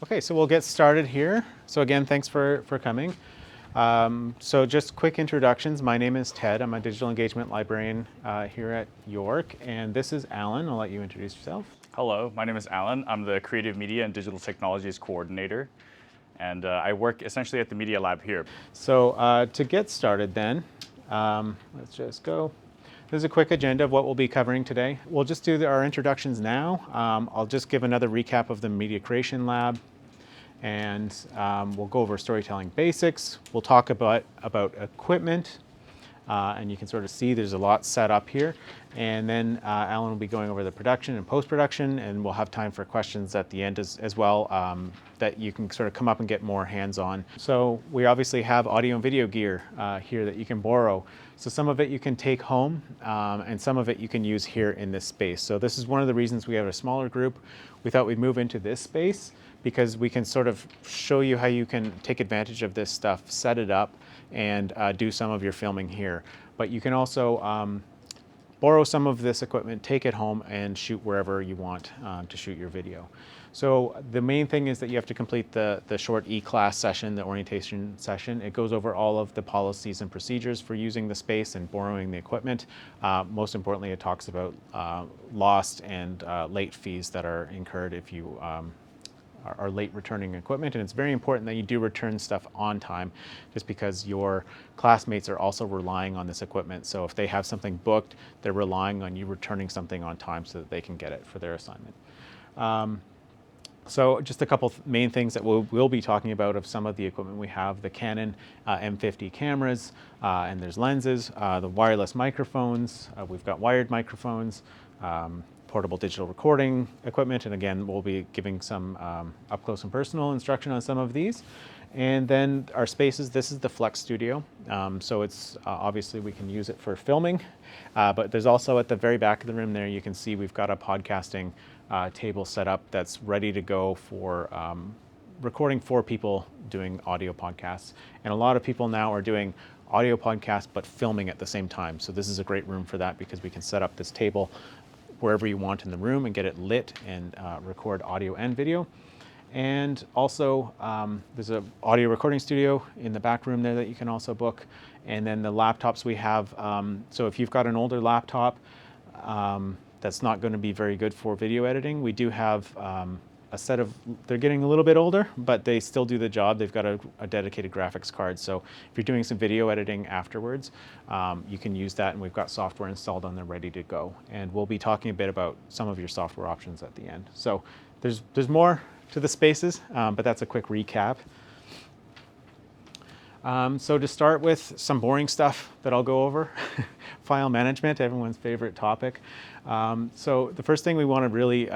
Okay, so we'll get started here. So again, thanks for coming. So just quick introductions. My name is Ted. I'm a digital engagement librarian here at York, and this is Alan. I'll let you introduce yourself. Hello, my name is Alan. I'm the Creative Media and Digital Technologies Coordinator, and I work essentially at the Media Lab here. So to get started then, let's just go. This is a quick agenda of what we'll be covering today. We'll just do our introductions now. I'll just give another recap of the Media Creation Lab, and we'll go over storytelling basics. We'll talk about equipment, and you can sort of see there's a lot set up here. And then Alan will be going over the production and post-production, and we'll have time for questions at the end as well that you can sort of come up and get more hands-on. So we obviously have audio and video gear here that you can borrow. So some of it you can take home, and some of it you can use here in this space. So this is one of the reasons we have a smaller group. We thought we'd move into this space because we can sort of show you how you can take advantage of this stuff, set it up, and do some of your filming here. But you can also borrow some of this equipment, take it home, and shoot wherever you want to shoot your video. So the main thing is that you have to complete the short E-class session, the orientation session. It goes over all of the policies and procedures for using the space and borrowing the equipment. Most importantly, it talks about lost and late fees that are incurred if you are late returning equipment, and it's very important that you do return stuff on time, just because your classmates are also relying on this equipment. So if they have something booked, they're relying on you returning something on time so that they can get it for their assignment. So just a couple main things that we'll be talking about of some of the equipment we have: the Canon M50 cameras, and there's lenses, the wireless microphones, we've got wired microphones, portable digital recording equipment, and again, we'll be giving some up close and personal instruction on some of these. And then our spaces, this is the Flex Studio. So it's obviously we can use it for filming, but there's also at the very back of the room there, you can see we've got a podcasting table set up that's ready to go for recording for people doing audio podcasts. And a lot of people now are doing audio podcasts but filming at the same time. So this is a great room for that because we can set up this table wherever you want in the room and get it lit and record audio and video. And also there's an audio recording studio in the back room there that you can also book. And then the laptops we have, so if you've got an older laptop that's not going to be very good for video editing, we do have a set of, they're getting a little bit older, but they still do the job. They've got a dedicated graphics card. So if you're doing some video editing afterwards, you can use that, and we've got software installed on there ready to go. And we'll be talking a bit about some of your software options at the end. So there's more to the spaces, but that's a quick recap. So to start with some boring stuff that I'll go over, file management, everyone's favorite topic. So the first thing we want to really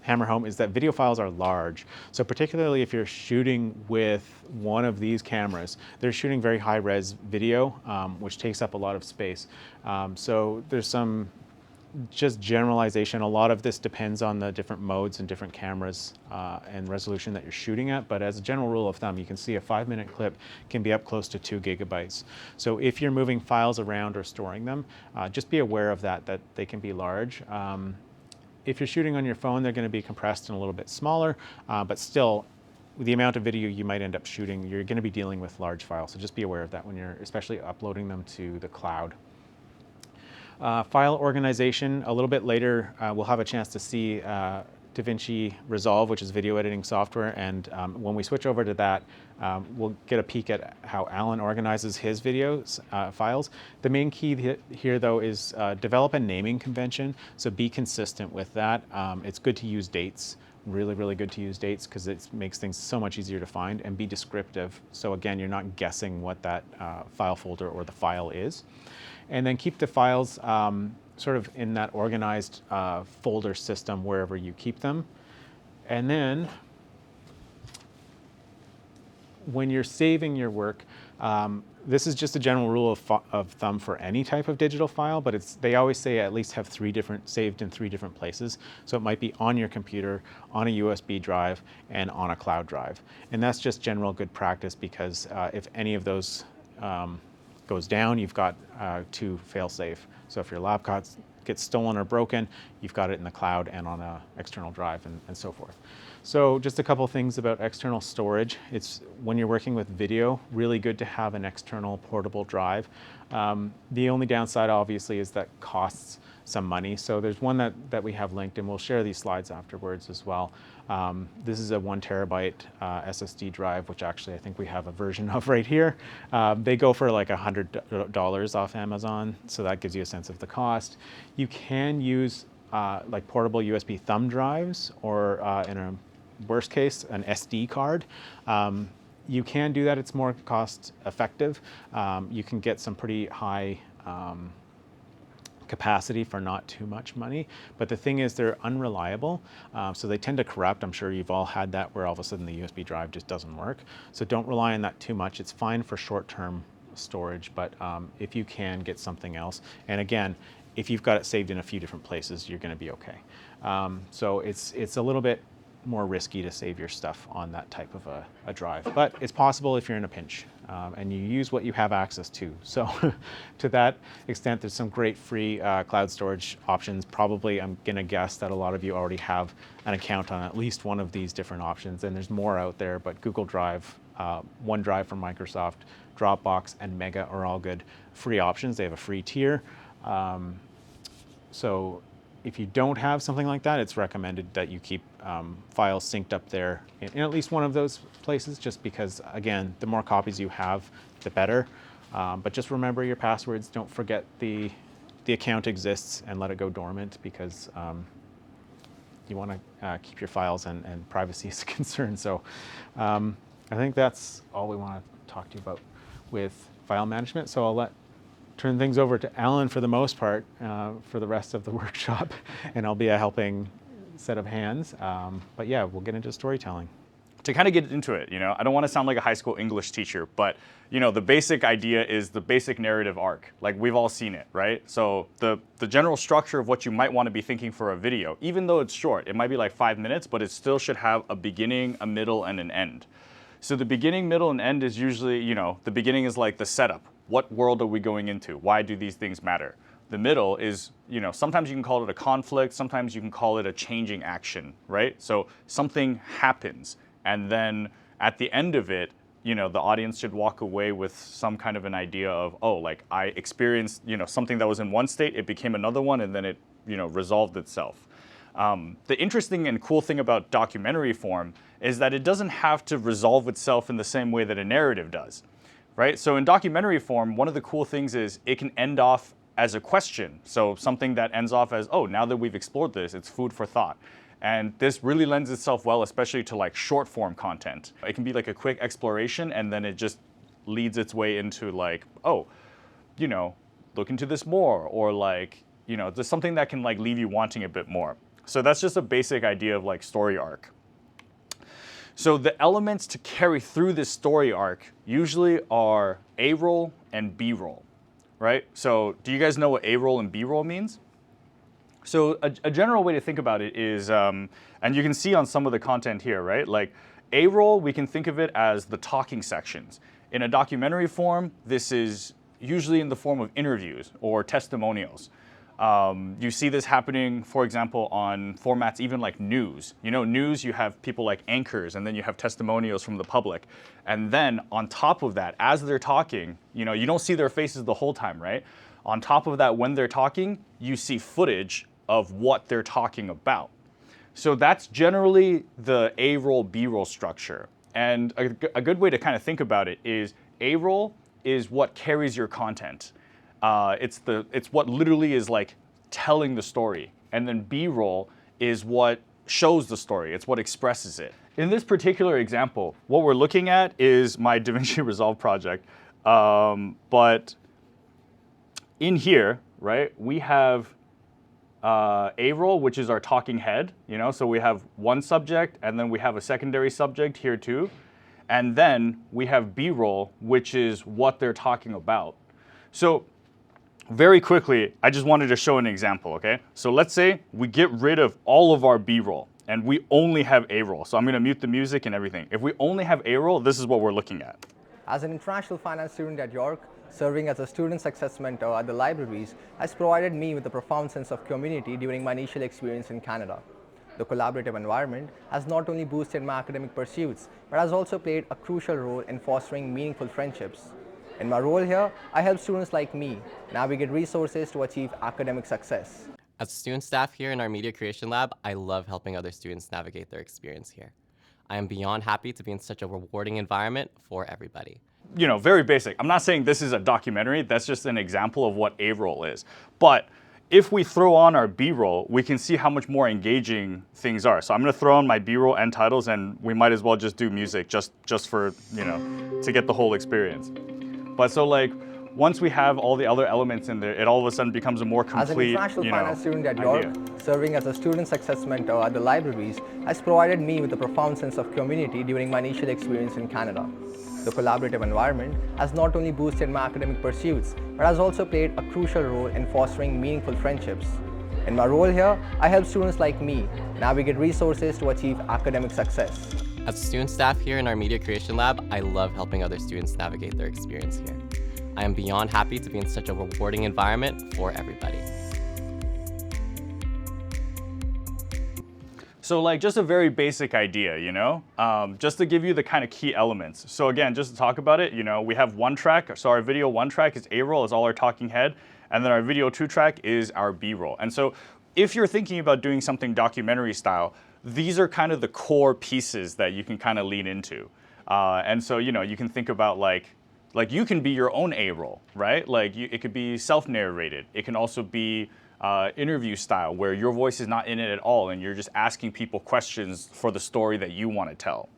hammer home is that video files are large. So particularly if you're shooting with one of these cameras, they're shooting very high res video, which takes up a lot of space. So there's some just generalization. A lot of this depends on the different modes and different cameras and resolution that you're shooting at. But as a general rule of thumb, you can see a 5-minute clip can be up close to 2 gigabytes. So if you're moving files around or storing them, just be aware of that they can be large. If you're shooting on your phone, they're going to be compressed and a little bit smaller, but still, the amount of video you might end up shooting, you're going to be dealing with large files. So just be aware of that when you're especially uploading them to the cloud. File organization, a little bit later, we'll have a chance to see DaVinci Resolve, which is video editing software, and when we switch over to that, we'll get a peek at how Alan organizes his videos files. The main key here, though, is develop a naming convention, so be consistent with that. It's good to use dates. Really, really good to use dates because it makes things so much easier to find, and be descriptive. So again, you're not guessing what that file folder or the file is. And then keep the files sort of in that organized folder system wherever you keep them. And then when you're saving your work, this is just a general rule of thumb for any type of digital file, but they always say at least have saved in 3 different places. So it might be on your computer, on a USB drive, and on a cloud drive. And that's just general good practice because if any of those goes down, you've got 2 fail-safe. So if your laptop gets stolen or broken, you've got it in the cloud and on an external drive and so forth. So just a couple things about external storage. It's when you're working with video, really good to have an external portable drive. The only downside obviously is that costs some money. So there's one that we have linked, and we'll share these slides afterwards as well. This is a 1 terabyte SSD drive, which actually I think we have a version of right here. They go for like $100 off Amazon, so that gives you a sense of the cost. You can use like portable USB thumb drives, or in a worst case, an SD card. You can do that, it's more cost effective. You can get some pretty high capacity for not too much money, but the thing is they're unreliable, so they tend to corrupt. I'm sure you've all had that where all of a sudden the USB drive just doesn't work. So don't rely on that too much. It's fine for short-term storage, but if you can get something else, and again, if you've got it saved in a few different places, you're going to be okay. So it's a little bit more risky to save your stuff on that type of a drive, but it's possible if you're in a pinch, and you use what you have access to. So to that extent, there's some great free cloud storage options. Probably, I'm gonna guess that a lot of you already have an account on at least one of these different options, and there's more out there, but Google Drive, OneDrive from Microsoft, Dropbox, and Mega are all good free options. They have a free tier. So if you don't have something like that, it's recommended that you keep files synced up there in at least one of those places, just because, again, the more copies you have, the better. But just remember your passwords. Don't forget the account exists and let it go dormant, because you want to keep your files, and privacy is a concern. So I think that's all we want to talk to you about with file management. So I'll turn things over to Alan for the most part for the rest of the workshop, and I'll be a helping set of hands. But yeah, we'll get into storytelling. To kind of get into it, I don't want to sound like a high school English teacher, but the basic idea is the basic narrative arc. Like, we've all seen it, right? So the general structure of what you might want to be thinking for a video, even though it's short, it might be like 5 minutes, but it still should have a beginning, a middle, and an end. So the beginning, middle, and end is usually, the beginning is like the setup. What world are we going into? Why do these things matter? The middle is, sometimes you can call it a conflict, sometimes you can call it a changing action, right? So something happens, and then at the end of it, the audience should walk away with some kind of an idea of, oh, like I experienced, something that was in one state, it became another one, and then it, resolved itself. The interesting and cool thing about documentary form is that it doesn't have to resolve itself in the same way that a narrative does. Right? So in documentary form, one of the cool things is it can end off as a question. So something that ends off as, oh, now that we've explored this, it's food for thought. And this really lends itself well, especially to like short form content. It can be like a quick exploration, and then it just leads its way into like, oh, look into this more, or like, there's something that can like leave you wanting a bit more. So that's just a basic idea of like story arc. So the elements to carry through this story arc usually are A-roll and B-roll, right? So do you guys know what A-roll and B-roll means? So a general way to think about it is, and you can see on some of the content here, right? Like A-roll, we can think of it as the talking sections. In a documentary form, this is usually in the form of interviews or testimonials. You see this happening, for example, on formats even like news. News, you have people like anchors, and then you have testimonials from the public. And then on top of that, as they're talking, you don't see their faces the whole time, right? On top of that, when they're talking, you see footage of what they're talking about. So that's generally the A-roll, B-roll structure. And a good way to kind of think about it is A-roll is what carries your content. It's what literally is like telling the story, and then B-roll is what shows the story. It's what expresses it. In this particular example, what we're looking at is my DaVinci Resolve project, but in here, right, we have A-roll, which is our talking head. So we have one subject, and then we have a secondary subject here too, and then we have B-roll, which is what they're talking about. So very quickly, I just wanted to show an example, okay? So let's say we get rid of all of our B-roll, and we only have A-roll. So I'm going to mute the music and everything. If we only have A-roll, this is what we're looking at. As an international finance student at York, serving as a student success mentor at the libraries has provided me with a profound sense of community during my initial experience in Canada. The collaborative environment has not only boosted my academic pursuits, but has also played a crucial role in fostering meaningful friendships. In my role here, I help students like me navigate resources to achieve academic success. As a student staff here in our Media Creation Lab, I love helping other students navigate their experience here. I am beyond happy to be in such a rewarding environment for everybody. You know, very basic. I'm not saying this is a documentary. That's just an example of what A-roll is. But if we throw on our B-roll, we can see how much more engaging things are. So I'm going to throw on my B-roll and titles, and we might as well just do music just for, you know, to get the whole experience. But so like, once we have all the other elements in there, it all of a sudden becomes a more complete, As an international finance student at idea. York, serving as a student success mentor at the libraries has provided me with a profound sense of community during my initial experience in Canada. The collaborative environment has not only boosted my academic pursuits, but has also played a crucial role in fostering meaningful friendships. In my role here, I help students like me navigate resources to achieve academic success. As a student staff here in our Media Creation Lab, I love helping other students navigate their experience here. I am beyond happy to be in such a rewarding environment for everybody. So like just a very basic idea, you know, just to give you the kind of key elements. So again, just to talk about it, you know, we have one track. So our video one track is A-roll, is all our talking head. And then our video two track is our B-roll. And so if you're thinking about doing something documentary style, these are kind of the core pieces that you can kind of lean into. And so, you know, you can think about like you can be your own A-roll, right? Like it could be self-narrated. It can also be interview style where your voice is not in it at all and you're just asking people questions for the story that you want to tell.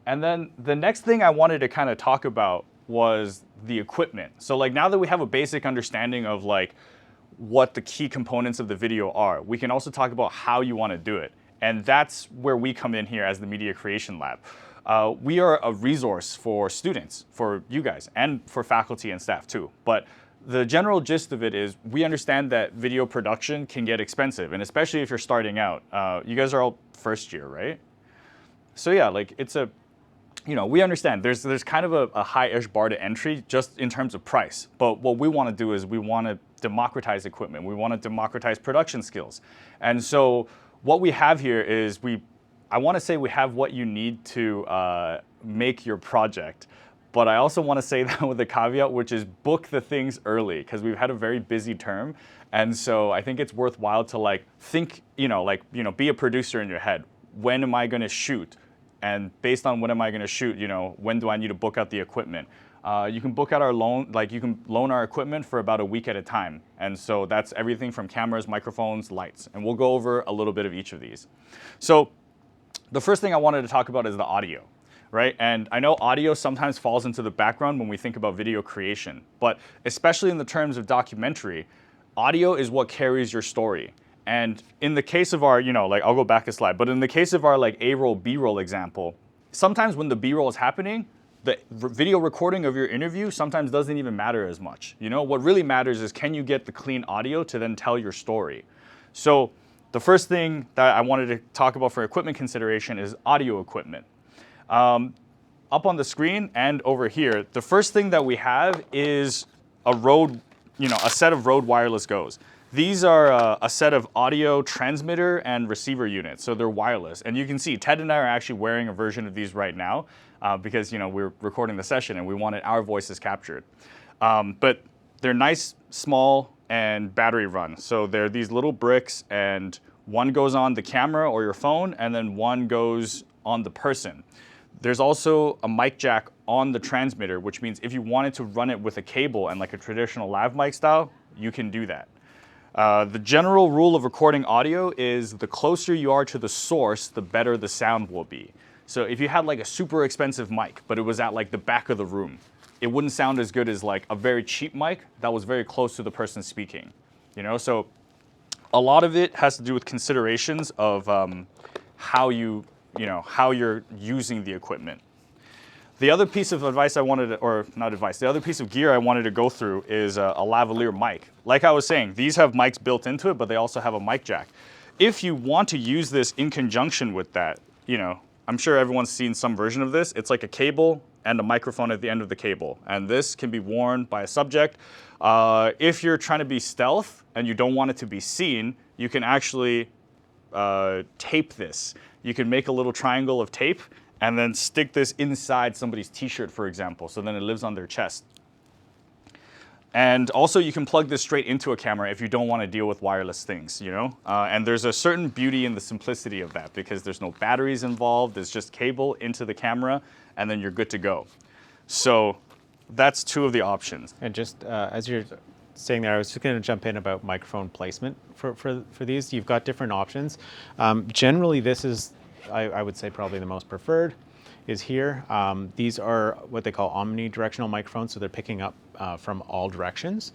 And then the next thing I wanted to kind of talk about was the equipment. So like now that we have a basic understanding of like what the key components of the video are, we can also talk about how you want to do it. And that's where we come in here as the Media Creation Lab. We are a resource for students, for you guys, and for faculty and staff too. But the general gist of it is we understand that video production can get expensive, and especially if you're starting out. You guys are all first year, right? So yeah, like it's a, you know, we understand there's kind of a high-ish bar to entry just in terms of price. But what we want to do is we want to democratize equipment. We want to democratize production skills. And so what we have here is I want to say we have what you need to make your project. But I also want to say that with a caveat, which is book the things early, because we've had a very busy term. And so I think it's worthwhile to like think, be a producer in your head. When am I going to shoot? And based on when am I going to shoot, when do I need to book out the equipment? You can book out our loan, you can loan our equipment for about a week at a time. And so that's everything from cameras, microphones, lights. And we'll go over a little bit of each of these. So the first thing I wanted to talk about is the audio. Right? And I know audio sometimes falls into the background when we think about video creation, but especially in the terms of documentary, audio is what carries your story. And in the case of our, I'll go back a slide, but in the case of our A-roll, B-roll example, sometimes when the B-roll is happening, the video recording of your interview sometimes doesn't even matter as much. What really matters is can you get the clean audio to then tell your story? So the first thing that I wanted to talk about for equipment consideration is audio equipment. Up on the screen and over here, the first thing that we have is a set of Rode wireless GOs. These are a set of audio transmitter and receiver units, so they're wireless. And you can see Ted and I are actually wearing a version of these right now because we're recording the session and we wanted our voices captured. But they're nice, small, and battery run. So they're these little bricks, and one goes on the camera or your phone, and then one goes on the person. There's also a mic jack on the transmitter, which means if you wanted to run it with a cable and like a traditional lav mic style, you can do that. The general rule of recording audio is the closer you are to the source, the better the sound will be. So if you had like a super expensive mic, but it was at like the back of the room, it wouldn't sound as good as like a very cheap mic that was very close to the person speaking. So a lot of it has to do with considerations of how you're using the equipment. The other piece of advice the other piece of gear I wanted to go through is a lavalier mic. Like I was saying, these have mics built into it, but they also have a mic jack. If you want to use this in conjunction with that, I'm sure everyone's seen some version of this. It's like a cable and a microphone at the end of the cable. And this can be worn by a subject. If you're trying to be stealth and you don't want it to be seen, you can actually tape this. You can make a little triangle of tape and then stick this inside somebody's t-shirt, for example, so then it lives on their chest. And also you can plug this straight into a camera if you don't want to deal with wireless things, you know? And there's a certain beauty in the simplicity of that because there's no batteries involved, it's just cable into the camera, and then you're good to go. So that's two of the options. And just as you're saying there, I was just going to jump in about microphone placement for these. You've got different options. Generally, this is, I would say, probably the most preferred is here. These are what they call omnidirectional microphones, so they're picking up from all directions.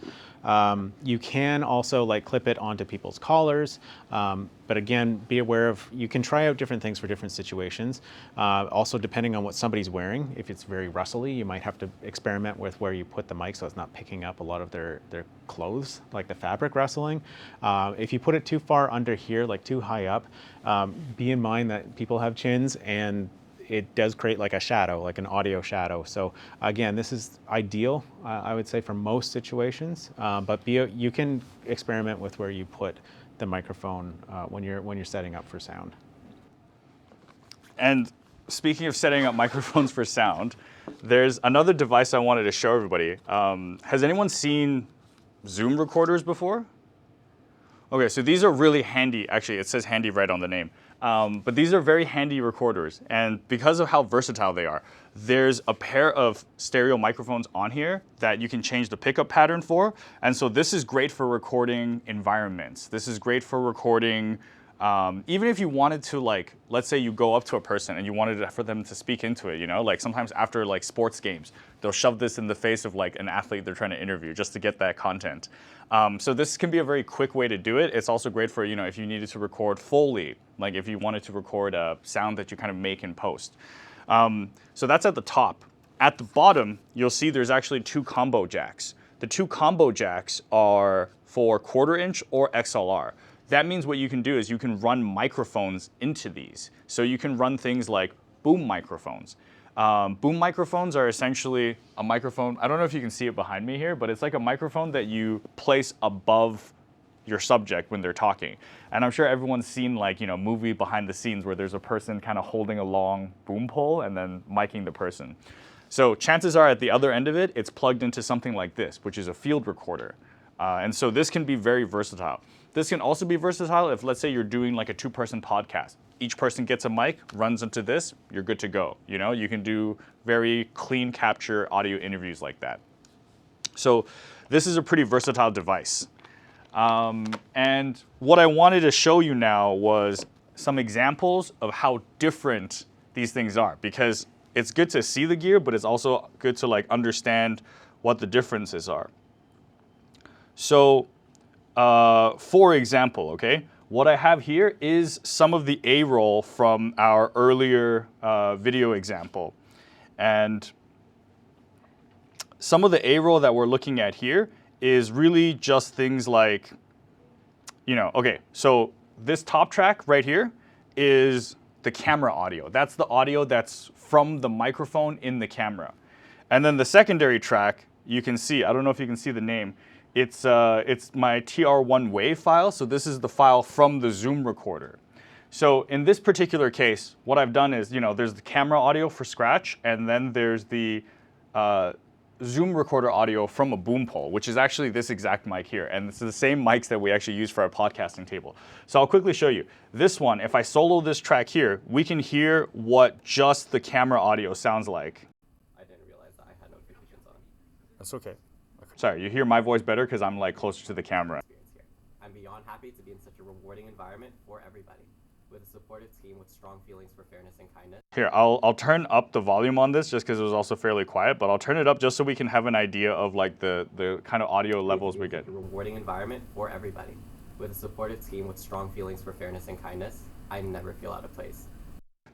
You can also like clip it onto people's collars, but again, be aware of, you can try out different things for different situations. Also, depending on what somebody's wearing, if it's very rustly, you might have to experiment with where you put the mic so it's not picking up a lot of their clothes, like the fabric rustling. If you put it too far under here, like too high up, be in mind that people have chins and it does create like a shadow, like an audio shadow. So again, this is ideal, I would say, for most situations. But you can experiment with where you put the microphone when you're setting up for sound. And speaking of setting up microphones for sound, there's another device I wanted to show everybody. Has anyone seen Zoom recorders before? Okay, so these are really handy. Actually, it says handy right on the name. But these are very handy recorders, and because of how versatile they are, there's a pair of stereo microphones on here that you can change the pickup pattern for, and so this is great for recording environments. This is great for recording, even if you wanted to, like, let's say you go up to a person and you wanted for them to speak into it, you know, like sometimes after like sports games, they'll shove this in the face of like an athlete they're trying to interview just to get that content. So this can be a very quick way to do it. It's also great for, you know, if you needed to record Foley, like if you wanted to record a sound that you kind of make in post. So that's at the top. At the bottom, you'll see there's actually two combo jacks. The two combo jacks are for 1/4 inch or XLR. That means what you can do is you can run microphones into these. So you can run things like boom microphones. Boom microphones are essentially a microphone. I don't know if you can see it behind me here, but it's like a microphone that you place above your subject when they're talking. And I'm sure everyone's seen, like, you know, movie behind the scenes where there's a person kind of holding a long boom pole and then miking the person. So chances are at the other end of it, it's plugged into something like this, which is a field recorder. And so this can be very versatile. This can also be versatile if, let's say, you're doing like a 2-person podcast. Each person gets a mic, runs into this, you're good to go. You know, you can do very clean capture audio interviews like that. So this is a pretty versatile device. And what I wanted to show you now was some examples of how different these things are, because it's good to see the gear, but it's also good to like understand what the differences are. So, for example, okay, what I have here is some of the A-roll from our earlier video example. And some of the A-roll that we're looking at here is really just things like, you know, okay, so this top track right here is the camera audio. That's the audio that's from the microphone in the camera. And then the secondary track, you can see, I don't know if you can see the name, it's my TR1 WAV file, so this is the file from the Zoom recorder. So in this particular case, what I've done is, you know, there's the camera audio for scratch, and then there's the Zoom recorder audio from a boom pole, which is actually this exact mic here. And it's the same mics that we actually use for our podcasting table. So I'll quickly show you. This one, if I solo this track here, we can hear what just the camera audio sounds like. I didn't realize that I had notifications on. That's okay. Sorry, you hear my voice better because I'm like closer to the camera. I'm beyond happy to be in such a rewarding environment for everybody, with a supportive team with strong feelings for fairness and kindness. Here, I'll turn up the volume on this just because it was also fairly quiet, but I'll turn it up just so we can have an idea of like the kind of audio levels we get. A rewarding environment for everybody, with a supportive team with strong feelings for fairness and kindness. I never feel out of place.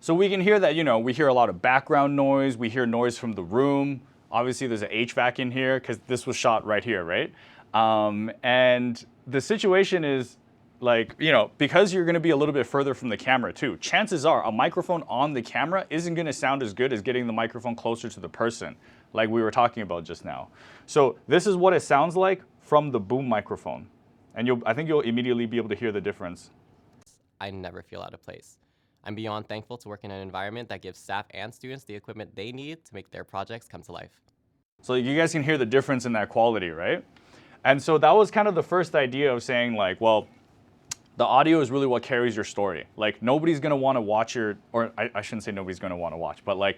So we can hear that, you know, we hear a lot of background noise, we hear noise from the room. Obviously, there's an HVAC in here because this was shot right here, right? And the situation is like, you know, because you're going to be a little bit further from the camera too, chances are a microphone on the camera isn't going to sound as good as getting the microphone closer to the person, like we were talking about just now. So this is what it sounds like from the boom microphone. And I think you'll immediately be able to hear the difference. I never feel out of place. I'm beyond thankful to work in an environment that gives staff and students the equipment they need to make their projects come to life. So you guys can hear the difference in that quality, right? And so that was kind of the first idea of saying like, well, the audio is really what carries your story. Like nobody's gonna wanna watch or I shouldn't say nobody's gonna wanna watch, but like,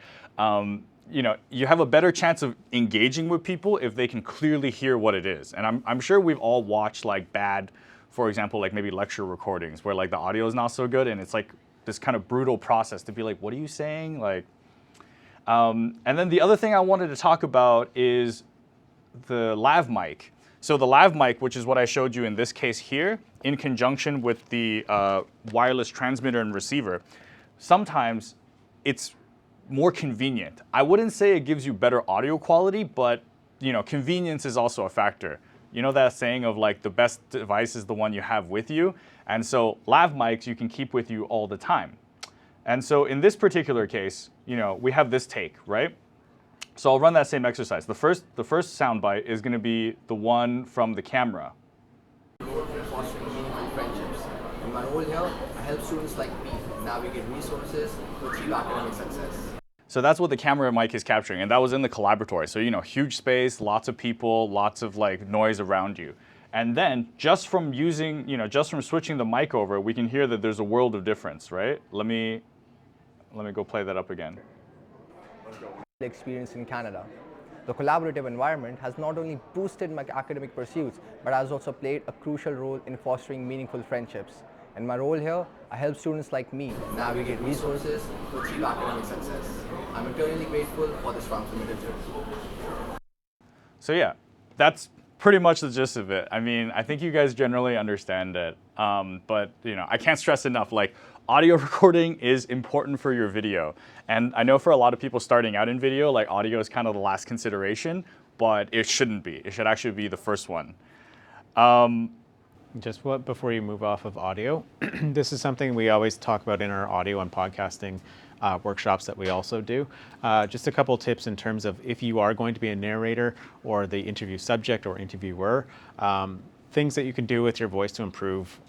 you know, you have a better chance of engaging with people if they can clearly hear what it is. And I'm sure we've all watched like bad, for example, like maybe lecture recordings where like the audio is not so good and it's like this kind of brutal process to be like, what are you saying? Like, and then the other thing I wanted to talk about is the lav mic. So the lav mic, which is what I showed you in this case here, in conjunction with the wireless transmitter and receiver, sometimes it's more convenient. I wouldn't say it gives you better audio quality, but you know, convenience is also a factor. You know that saying of like the best device is the one you have with you? And so lav mics you can keep with you all the time. And so in this particular case, you know, we have this take, right? So I'll run that same exercise. The first soundbite is going to be the one from the camera. Fostering meaningful friendships. In my role here, I help students like me navigate resources to achieve academic success. So that's what the camera mic is capturing, and that was in the collaboratory. So, you know, huge space, lots of people, lots of like noise around you. And then just from using, you know, just from switching the mic over, we can hear that there's a world of difference, right? Let me go play that up again. Experience in Canada. The collaborative environment has not only boosted my academic pursuits, but has also played a crucial role in fostering meaningful friendships. In my role here, I help students like me navigate resources to achieve academic success. I'm eternally grateful for this transformative journey. So yeah, that's pretty much the gist of it. I mean, I think you guys generally understand it, but you know, I can't stress enough, like audio recording is important for your video. And I know for a lot of people starting out in video, like audio is kind of the last consideration, but it shouldn't be. It should actually be the first one. Just before you move off of audio, this is something we always talk about in our audio and podcasting workshops that we also do. Just a couple tips in terms of if you are going to be a narrator or the interview subject or interviewer, things that you can do with your voice to improve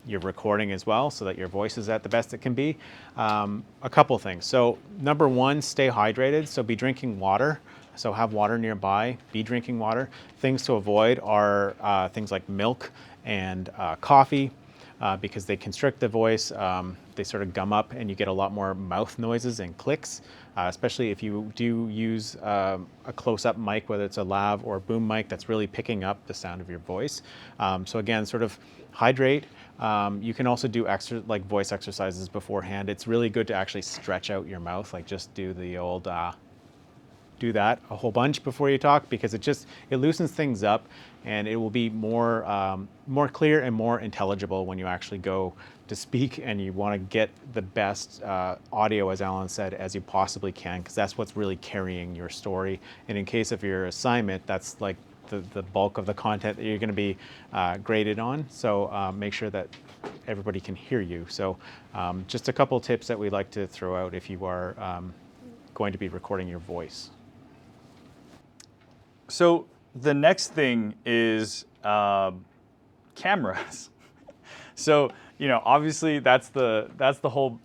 your recording as well so that your voice is at the best it can be. A couple things. So number one, stay hydrated. So be drinking water. So have water nearby, be drinking water. Things to avoid are things like milk and coffee because they constrict the voice. They sort of gum up and you get a lot more mouth noises and clicks, especially if you do use a close-up mic, whether it's a lav or a boom mic that's really picking up the sound of your voice. So again, sort of hydrate. You can also do like voice exercises beforehand. It's really good to actually stretch out your mouth, like just do the old do that a whole bunch before you talk because it loosens things up and it will be more clear and more intelligible when you actually go to speak and you want to get the best audio, as Alan said, as you possibly can because that's what's really carrying your story. And in case of your assignment, that's like the bulk of the content that you're going to be graded on. So make sure that everybody can hear you. So just a couple tips that we like to throw out if you are going to be recording your voice. So the next thing is cameras. So, you know, obviously that's the whole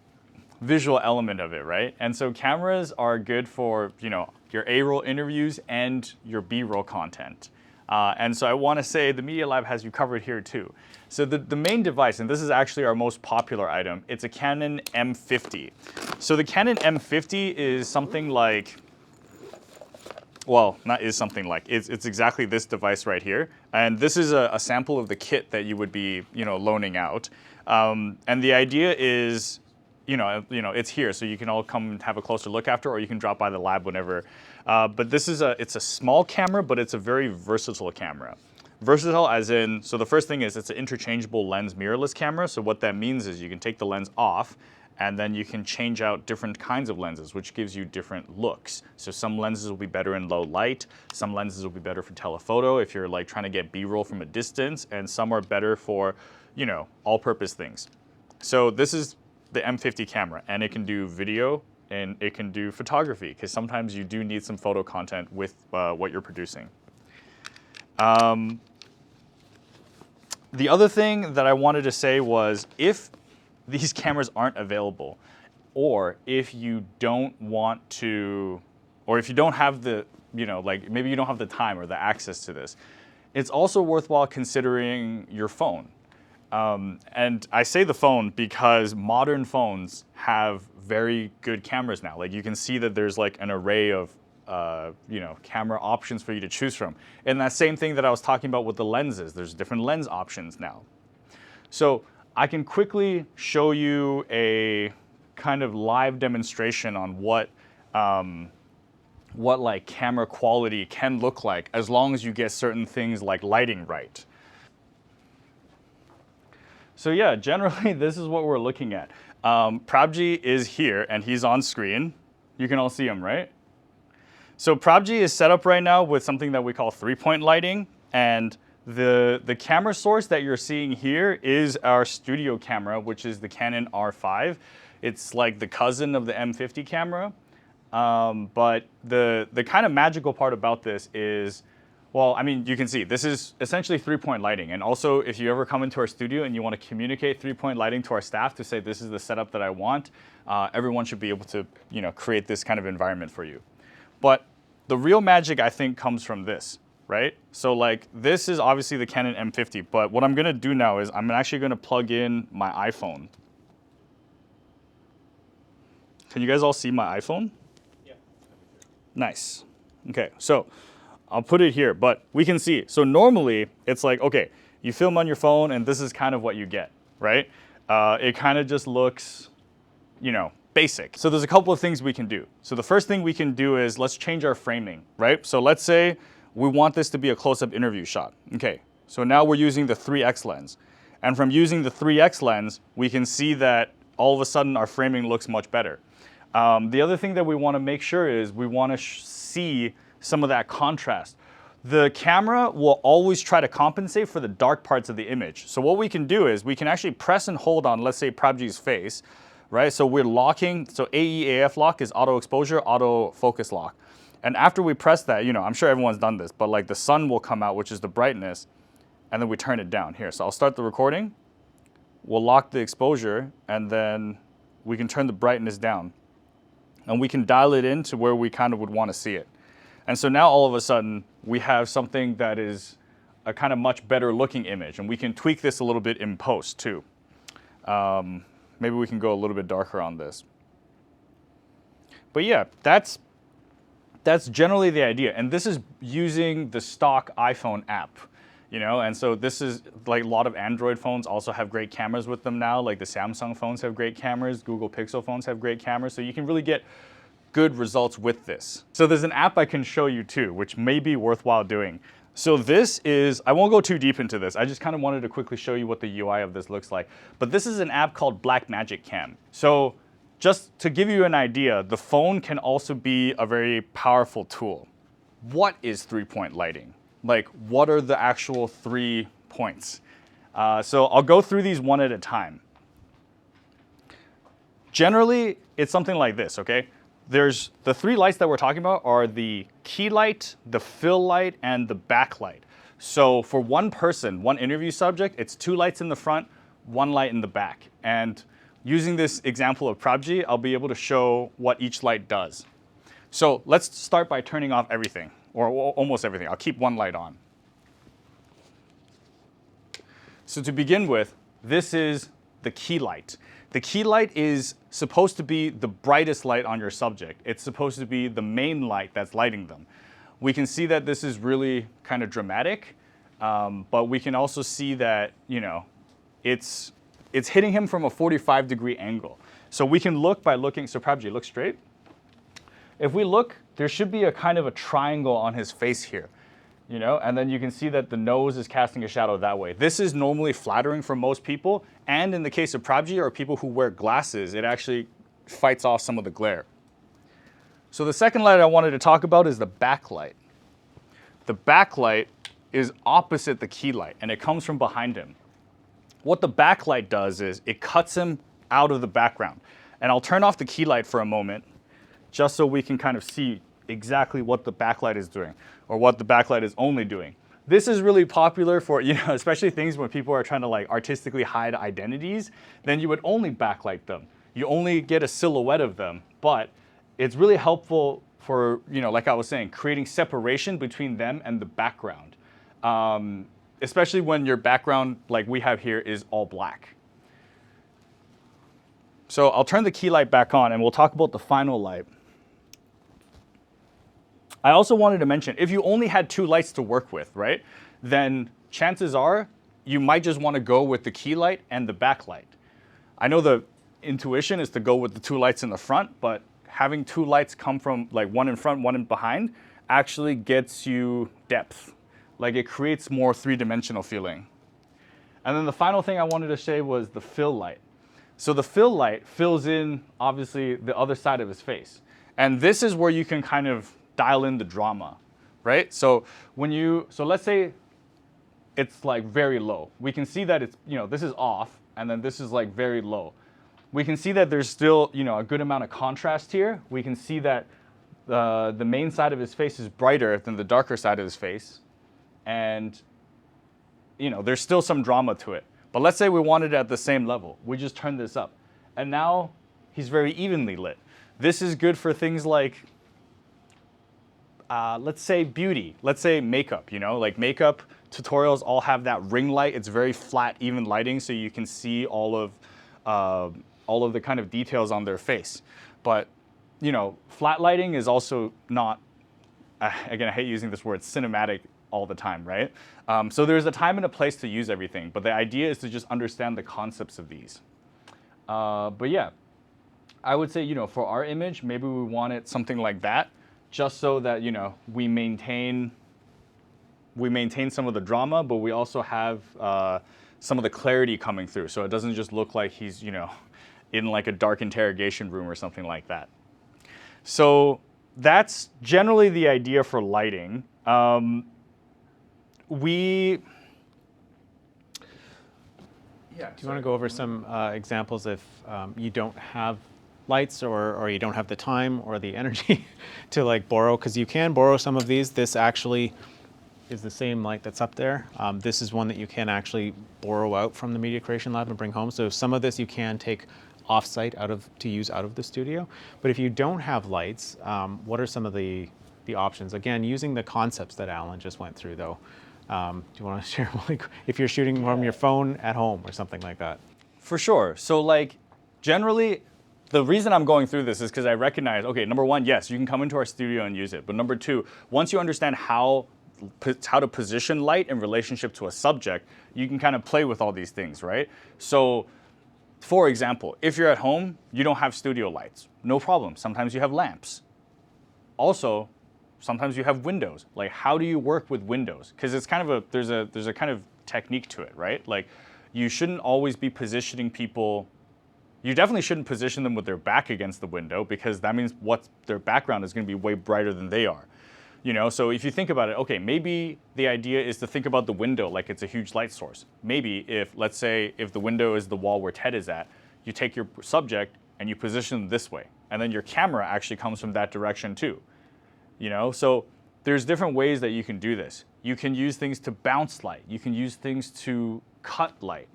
visual element of it, right? And so cameras are good for, you know, your A-roll interviews and your B-roll content. And so I want to say the Media Lab has you covered here too. So the main device, and this is actually our most popular item, it's a Canon M50. So the Canon M50 is something like, well, it's exactly this device right here. And this is a sample of the kit that you would be, you know, loaning out. And the idea is, you know, it's here, so you can all come and have a closer look after, or you can drop by the lab whenever. But this is it's a small camera, but it's a very versatile camera. Versatile as in, so the first thing is it's an interchangeable lens mirrorless camera. So what that means is you can take the lens off and then you can change out different kinds of lenses, which gives you different looks. So some lenses will be better in low light, some lenses will be better for telephoto if you're like trying to get B-roll from a distance, and some are better for, you know, all-purpose things. So this is the M50 camera, and it can do video and it can do photography, because sometimes you do need some photo content with what you're producing. The other thing that I wanted to say was, if these cameras aren't available, or if you don't want to, or if you don't have the, you know, like maybe you don't have the time or the access to this, it's also worthwhile considering your phone. And I say the phone because modern phones have very good cameras now. Like you can see that there's like an array of you know, camera options for you to choose from. And that same thing that I was talking about with the lenses, there's different lens options now. So I can quickly show you a kind of live demonstration on what like camera quality can look like, as long as you get certain things like lighting right. So yeah, generally this is what we're looking at. Prabji is here and he's on screen. You can all see him, right? So Prabji is set up right now with something that we call 3-point lighting, and the camera source that you're seeing here is our studio camera, which is the Canon R5. It's like the cousin of the M50 camera. But the kind of magical part about this is, well, I mean, you can see this is essentially 3-point lighting. And also, if you ever come into our studio and you want to communicate 3-point lighting to our staff to say this is the setup that I want, everyone should be able to, you know, create this kind of environment for you. But the real magic, I think, comes from this, right? So like, this is obviously the Canon M50, but what I'm gonna do now is I'm actually gonna plug in my iPhone. Can you guys all see my iPhone? Yeah. Nice. Okay, so I'll put it here, but we can see. So normally, it's like, okay, you film on your phone and this is kind of what you get, right? It kind of just looks, you know, basic. So there's a couple of things we can do. So the first thing we can do is let's change our framing, right? So let's say we want this to be a close-up interview shot. Okay, so now we're using the 3x lens. And from using the 3x lens, we can see that all of a sudden our framing looks much better. The other thing that we want to make sure is we want to see some of that contrast. The camera will always try to compensate for the dark parts of the image. So what we can do is we can actually press and hold on, let's say, Prabji's face, right? So we're locking, so AEAF lock is auto exposure, auto focus lock. And after we press that, you know, I'm sure everyone's done this, but like the sun will come out, which is the brightness, and then we turn it down here. So I'll start the recording, we'll lock the exposure, and then we can turn the brightness down. And we can dial it in to where we kind of would want to see it. And so now all of a sudden, we have something that is a kind of much better looking image. And we can tweak this a little bit in post too. Maybe we can go a little bit darker on this. But yeah, that's generally the idea. And this is using the stock iPhone app, you know? And so this is like a lot of Android phones also have great cameras with them now. Like the Samsung phones have great cameras. Google Pixel phones have great cameras. So you can really get good results with this. So there's an app I can show you too, which may be worthwhile doing. So this is, I won't go too deep into this. I just kind of wanted to quickly show you what the UI of this looks like. But this is an app called Blackmagic Cam. So just to give you an idea, the phone can also be a very powerful tool. What is 3-point lighting? Like, what are the actual 3 points? So I'll go through these one at a time. Generally, it's something like this, okay? There's the 3 lights that we're talking about are the key light, the fill light, and the backlight. So for one person, one interview subject, it's 2 lights in the front, 1 light in the back. And using this example of Prabji, I'll be able to show what each light does. So let's start by turning off everything, or almost everything. I'll keep 1 light on. So to begin with, this is the key light. The key light is supposed to be the brightest light on your subject. It's supposed to be the main light that's lighting them. We can see that this is really kind of dramatic, but we can also see that, you know, it's hitting him from a 45-degree angle. So we can look by looking, so Prabji, look straight. If we look, there should be a kind of a triangle on his face here, you know, and then you can see that the nose is casting a shadow that way. This is normally flattering for most people, and in the case of Prabji or people who wear glasses, it actually fights off some of the glare. So the second light I wanted to talk about is the backlight. The backlight is opposite the key light, and it comes from behind him. what the backlight does is it cuts him out of the background. And I'll turn off the key light for a moment, just so we can kind of see exactly what the backlight is doing, or what the backlight is only doing. This is really popular for, especially things when people are trying to like artistically hide identities, then you would only backlight them. You only get a silhouette of them, but it's really helpful for, like I was saying, creating separation between them and the background. Especially when your background, like we have here, is all black. So I'll turn the key light back on and we'll talk about the final light. I also wanted to mention, if you only had 2 lights to work with, right, then chances are you might just want to go with the key light and the backlight. I know the intuition is to go with the 2 lights in the front, but having 2 lights come from like one in front, one in behind actually gets you depth. Like it creates more 3-dimensional feeling. And then the final thing I wanted to say was the fill light. So the fill light fills in, obviously, the other side of his face. And this is where you can kind of dial in the drama, right? So let's say it's like very low. We can see that it's, this is off, and then this is like very low. We can see that there's still, a good amount of contrast here. We can see that the main side of his face is brighter than the darker side of his face. And, there's still some drama to it. But let's say we wanted it at the same level. We just turn this up. And now he's very evenly lit. This is good for things like, let's say beauty, let's say makeup, like makeup tutorials all have that ring light. It's very flat, even lighting, so you can see all of the kind of details on their face. But, flat lighting is also not, again, I hate using this word, cinematic all the time, right? So there's a time and a place to use everything, but the idea is to just understand the concepts of these. But yeah, I would say, for our image, maybe we want it something like that, just so that, we maintain some of the drama, but we also have some of the clarity coming through, so it doesn't just look like he's, in like a dark interrogation room or something like that. So that's generally the idea for lighting. Do you want to go over some examples if you don't have lights or you don't have the time or the energy to like borrow? Because you can borrow some of these. This actually is the same light that's up there. This is one that you can actually borrow out from the Media Creation Lab and bring home. So some of this you can take off-site to use out of the studio. But if you don't have lights, what are some of the options? Again, using the concepts that Alan just went through though. Do you want to share if you're shooting from your phone at home or something like that? For sure. So like generally, the reason I'm going through this is because I recognize, okay, number one, yes, you can come into our studio and use it. But number two, once you understand how to position light in relationship to a subject, you can kind of play with all these things, right? So for example, if you're at home, you don't have studio lights, no problem. Sometimes you have lamps. Also, sometimes you have windows. Like, how do you work with windows? Because it's kind of there's a kind of technique to it, right? Like, you shouldn't always be positioning people. You definitely shouldn't position them with their back against the window, because that means their background is going to be way brighter than they are. So if you think about it, okay, maybe the idea is to think about the window like it's a huge light source. Maybe let's say if the window is the wall where Ted is at, you take your subject and you position them this way, and then your camera actually comes from that direction too. So there's different ways that you can do this. You can use things to bounce light. You can use things to cut light.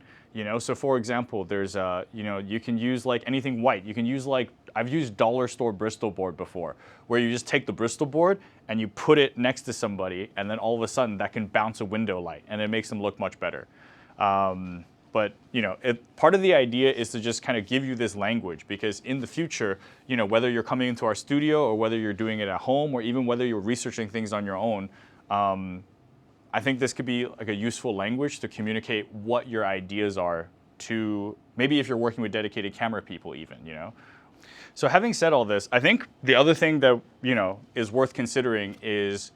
So for example, there's you can use like anything white. You can use I've used dollar store Bristol board before, where you just take the Bristol board and you put it next to somebody, and then all of a sudden that can bounce a window light, and it makes them look much better. But part of the idea is to just kind of give you this language, because in the future, whether you're coming into our studio or whether you're doing it at home, or even whether you're researching things on your own, I think this could be like a useful language to communicate what your ideas are to, maybe if you're working with dedicated camera people even, So having said all this, I think the other thing that, is worth considering is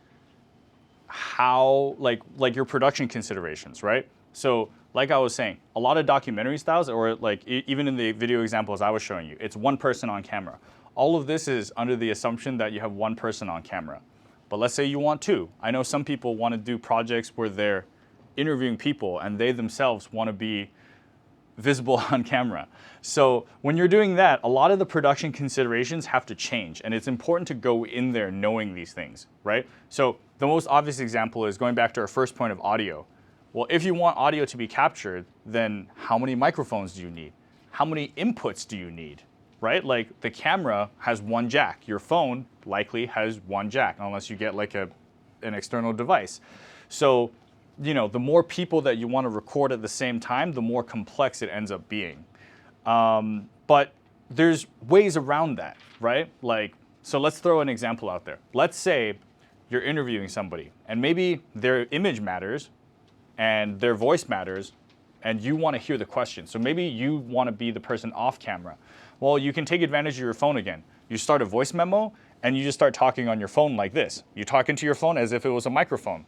how, like your production considerations, right? So like I was saying, a lot of documentary styles, or like even in the video examples I was showing you, it's one person on camera. All of this is under the assumption that you have one person on camera. But let's say you want two. I know some people want to do projects where they're interviewing people and they themselves want to be visible on camera. So when you're doing that, a lot of the production considerations have to change, and it's important to go in there knowing these things, right? So the most obvious example is going back to our first point of audio. Well, if you want audio to be captured, then how many microphones do you need? How many inputs do you need, right? Like the camera has one jack. Your phone likely has one jack, unless you get like an external device. So, you know, the more people that you want to record at the same time, the more complex it ends up being. But there's ways around that, right? Like, so let's throw an example out there. Let's say you're interviewing somebody, and maybe their image matters, and their voice matters, and you want to hear the question. So maybe you want to be the person off camera. Well, you can take advantage of your phone again. You start a voice memo, and you just start talking on your phone like this. You talk into your phone as if it was a microphone.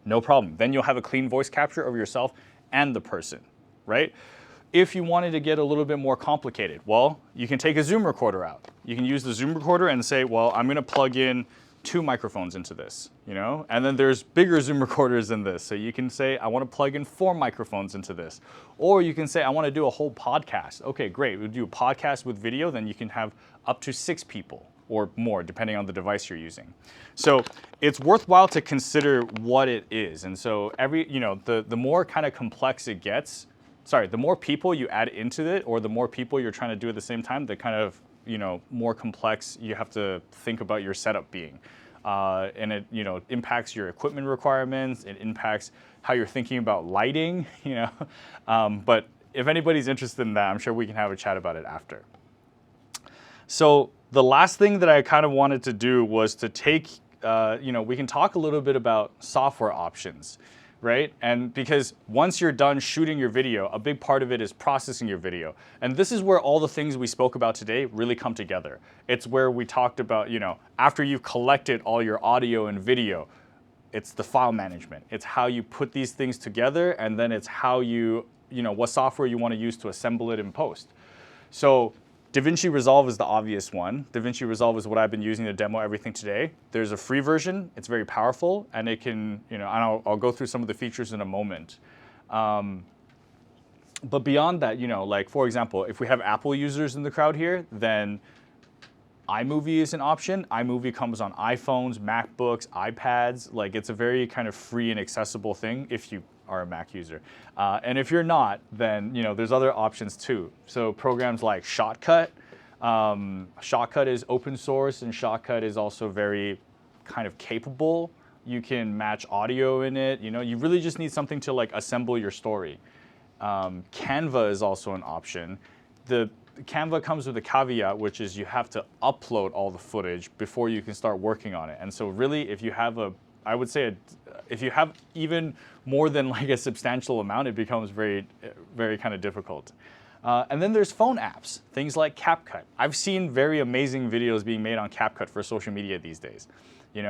No problem. Then you'll have a clean voice capture of yourself and the person, right? If you wanted to get a little bit more complicated, well, you can take a Zoom recorder out. You can use the Zoom recorder and say, well, I'm going to plug in 2 microphones into this, you know? And then there's bigger Zoom recorders than this. So you can say, I want to plug in 4 microphones into this. Or you can say, I want to do a whole podcast. Okay, great. We'll do a podcast with video. Then you can have up to 6 people or more, depending on the device you're using. So it's worthwhile to consider what it is. And so the more kind of complex it gets, the more people you add into it, or the more people you're trying to do at the same time, the kind of, more complex you have to think about your setup being. And it, impacts your equipment requirements. It impacts how you're thinking about lighting, But if anybody's interested in that, I'm sure we can have a chat about it after. So the last thing that I kind of wanted to do was to take, we can talk a little bit about software options, right? And because once you're done shooting your video, a big part of it is processing your video. And this is where all the things we spoke about today really come together. It's where we talked about, after you've collected all your audio and video, it's the file management. It's how you put these things together, and then it's how you, what software you want to use to assemble it in post. So DaVinci Resolve is the obvious one. DaVinci Resolve is what I've been using to demo everything today. There's a free version. It's very powerful, and it can, and I'll go through some of the features in a moment. But beyond that, like for example, if we have Apple users in the crowd here, then iMovie is an option. iMovie comes on iPhones, MacBooks, iPads. Like it's a very kind of free and accessible thing if you are a Mac user. And if you're not, then there's other options too. So programs like Shotcut. Shotcut is open source, and Shotcut is also very kind of capable. You can match audio in it. You really just need something to like assemble your story. Canva is also an option. The Canva comes with a caveat, which is you have to upload all the footage before you can start working on it. And so really, if you have if you have even more than like a substantial amount, it becomes very, very kind of difficult. And then there's phone apps, things like CapCut. I've seen very amazing videos being made on CapCut for social media these days.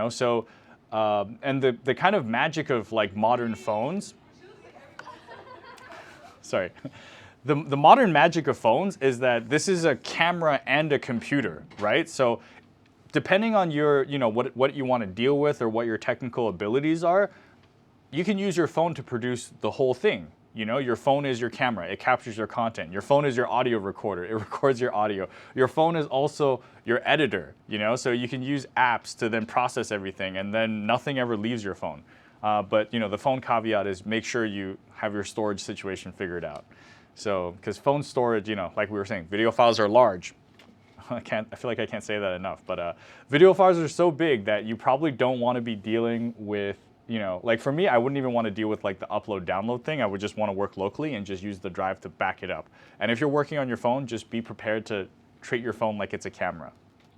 So, and the kind of magic of like modern phones, sorry. The modern magic of phones is that this is a camera and a computer, right? So depending on your, what you want to deal with or what your technical abilities are, you can use your phone to produce the whole thing. Your phone is your camera. It captures your content. Your phone is your audio recorder. It records your audio. Your phone is also your editor, so you can use apps to then process everything, and then nothing ever leaves your phone. But, the phone caveat is make sure you have your storage situation figured out. So, because phone storage, like we were saying, video files are large. I feel like I can't say that enough, but video files are so big that you probably don't want to be dealing with, like for me, I wouldn't even want to deal with like the upload download thing. I would just want to work locally and just use the drive to back it up. And if you're working on your phone, just be prepared to treat your phone like it's a camera.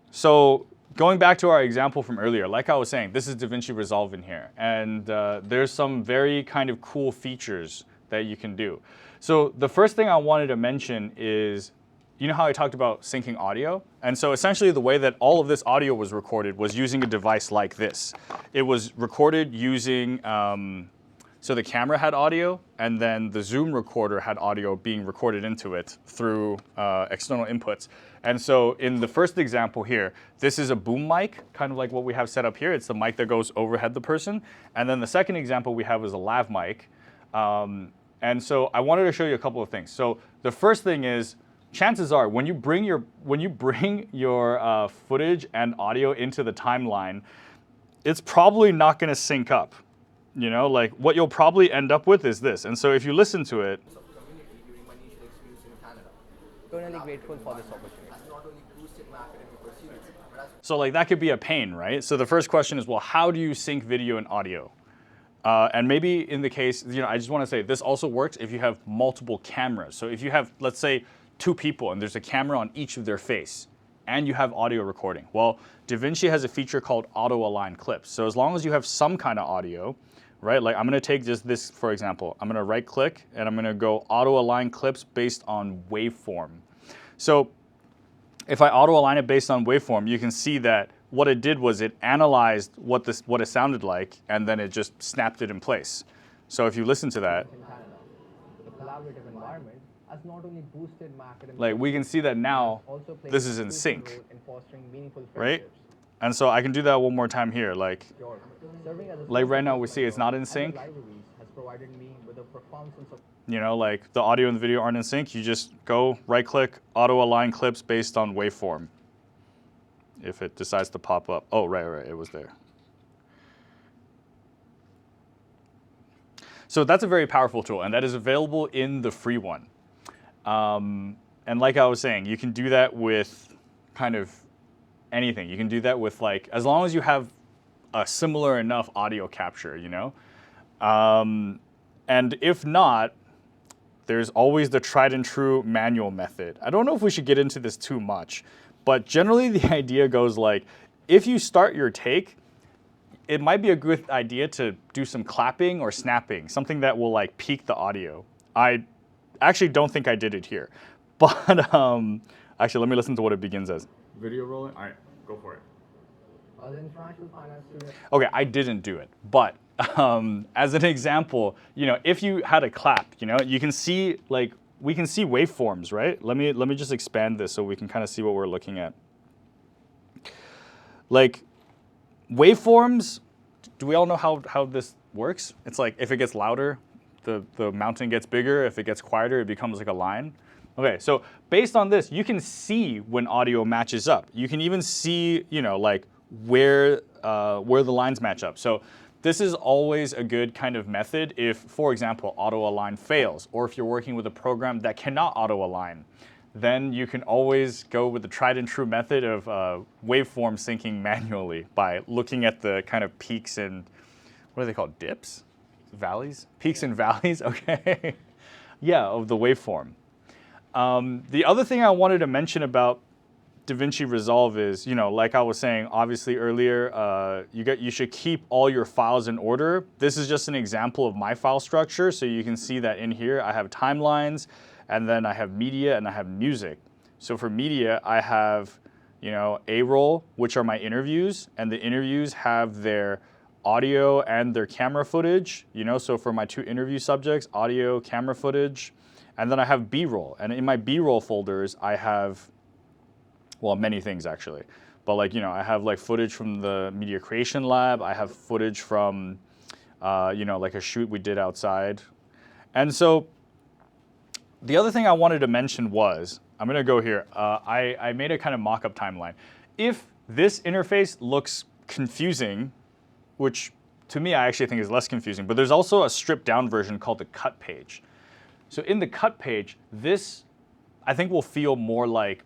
So going back to our example from earlier, like I was saying, this is DaVinci Resolve in here. And there's some very kind of cool features that you can do. So the first thing I wanted to mention is, how I talked about syncing audio? And so essentially the way that all of this audio was recorded was using a device like this. It was recorded using, so the camera had audio, and then the Zoom recorder had audio being recorded into it through external inputs. And so in the first example here, this is a boom mic, kind of like what we have set up here. It's the mic that goes overhead the person. And then the second example we have is a lav mic. And so I wanted to show you a couple of things. So the first thing is, chances are when you bring your footage and audio into the timeline, it's probably not going to sync up. You know, like what you'll probably end up with is this. And so if you listen to it, Eternally grateful for this opportunity. so like that could be a pain, right? So the first question is, well, how do you sync video and audio? And maybe in the case, you know, I just want to say this also works if you have multiple cameras. So if you have, let's say, 2 people and there's a camera on each of their face and you have audio recording. Well, DaVinci has a feature called auto align clips. So as long as you have some kind of audio, right? Like I'm going to take just this, for example. I'm going to right click and I'm going to go auto align clips based on waveform. So if I auto align it based on waveform, you can see that what it did was it analyzed what it sounded like, and then it just snapped it in place. So if you listen to that, The collaborative environment has not only boosted my academic like we can see that now also played this is a in crucial sync, role in fostering meaningful right? friendships. And so I can do that one more time here. Like Serving as a Like right now source we see it's not in of sync. libraries has provided me with a profound sense of You know, like the audio and the video aren't in sync. You just go right click, auto align clips based on waveform. If it decides to pop up. Oh, right, it was there. So that's a very powerful tool, and that is available in the free one. And like I was saying, you can do that with kind of anything. You can do that with like, as long as you have a similar enough audio capture, you know? And if not, there's always the tried and true manual method. I don't know if we should get into this too much, but generally the idea goes like, if you start your take, it might be a good idea to do some clapping or snapping, something that will like peak the audio. I actually don't think I did it here, but actually let me listen to what it begins as. Video rolling, all right, go for it. as an international finance student. Okay, I didn't do it, but as an example, you know, if you had a clap, you know, you can see like, we can see waveforms, right? Let me just expand this so we can kind of see what we're looking at. Like waveforms, do we all know how this works? It's like if it gets louder, the mountain gets bigger. If it gets quieter, it becomes like a line. Okay, so based on this, you can see when audio matches up. You can even see, you know, like where the lines match up. So this is always a good kind of method if, for example, auto align fails, or if you're working with a program that cannot auto align, then you can always go with the tried and true method of waveform syncing manually by looking at the kind of peaks and, what are they called, dips? Valleys? Peaks and valleys, okay. Yeah, of the waveform. The other thing I wanted to mention about DaVinci Resolve is, you know, like I was saying, obviously earlier, you should keep all your files in order. This is just an example of my file structure. So you can see that in here, I have timelines, and then I have media, and I have music. So for media, I have, you know, A-roll, which are my interviews, and the interviews have their audio and their camera footage, you know, so for my 2 interview subjects, audio, camera footage, and then I have B-roll. And in my B-roll folders, I have, well, many things actually. But like, you know, I have like footage from the media creation lab. I have footage from, you know, like a shoot we did outside. And so the other thing I wanted to mention was, I'm gonna go here. I made a kind of mock-up timeline. If this interface looks confusing, which to me I actually think is less confusing, but there's also a stripped down version called the cut page. So in the cut page, this I think will feel more like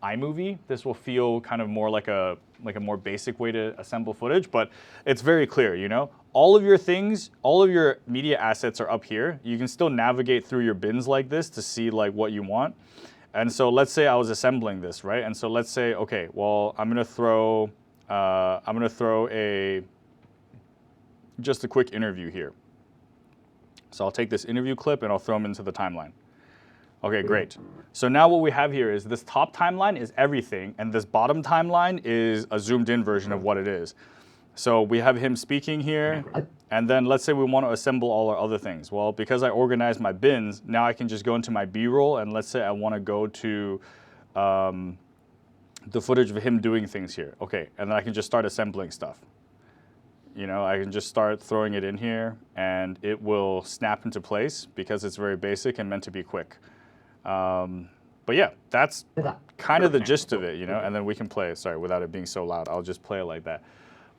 iMovie. This will feel kind of more like a more basic way to assemble footage, but it's very clear, you know? All of your things, all of your media assets are up here. You can still navigate through your bins like this to see like what you want. And so let's say I was assembling this, right? And so let's say, okay, well, I'm gonna throw just a quick interview here. So I'll take this interview clip and I'll throw them into the timeline. Okay, great. So now what we have here is this top timeline is everything, and this bottom timeline is a zoomed in version of what it is. So we have him speaking here, and then let's say we want to assemble all our other things. Well, because I organized my bins, now I can just go into my B-roll, and let's say I want to go to the footage of him doing things here. Okay, and then I can just start assembling stuff. You know, I can just start throwing it in here and it will snap into place because it's very basic and meant to be quick. But yeah, that's kind of the gist of it, you know, and then we can play, sorry, without it being so loud, I'll just play it like that.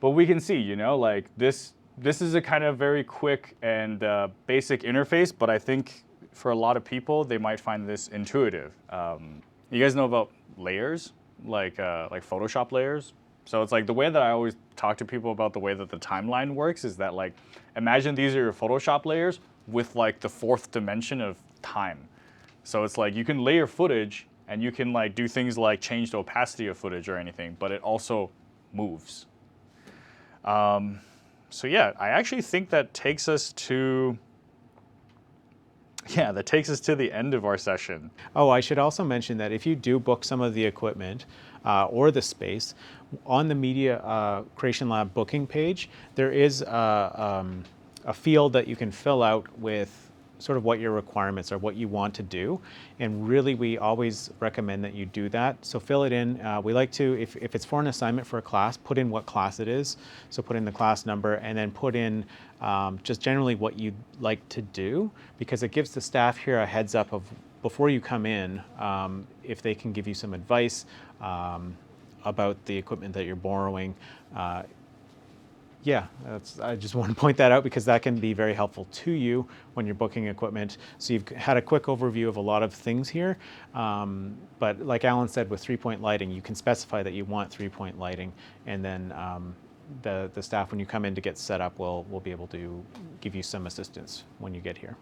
But we can see, you know, like this is a kind of very quick and basic interface, but I think for a lot of people, they might find this intuitive. You guys know about layers, like Photoshop layers? So it's like the way that I always talk to people about the way that the timeline works is that, like, imagine these are your Photoshop layers with like the fourth dimension of time. So it's like you can layer footage and you can like do things like change the opacity of footage or anything, but it also moves. So yeah, I actually think that takes us to the end of our session. Oh, I should also mention that if you do book some of the equipment or the space, on the Media Creation Lab booking page, there is a field that you can fill out with sort of what your requirements are, what you want to do. And really, we always recommend that you do that. So fill it in. We like to, if it's for an assignment for a class, put in what class it is. So put in the class number and then put in just generally what you'd like to do, because it gives the staff here a heads up of before you come in, if they can give you some advice about the equipment that you're borrowing. Yeah, I just want to point that out because that can be very helpful to you when you're booking equipment. So you've had a quick overview of a lot of things here, but like Alan said, with 3-point lighting, you can specify that you want 3-point lighting, and then the staff, when you come in to get set up, will be able to give you some assistance when you get here.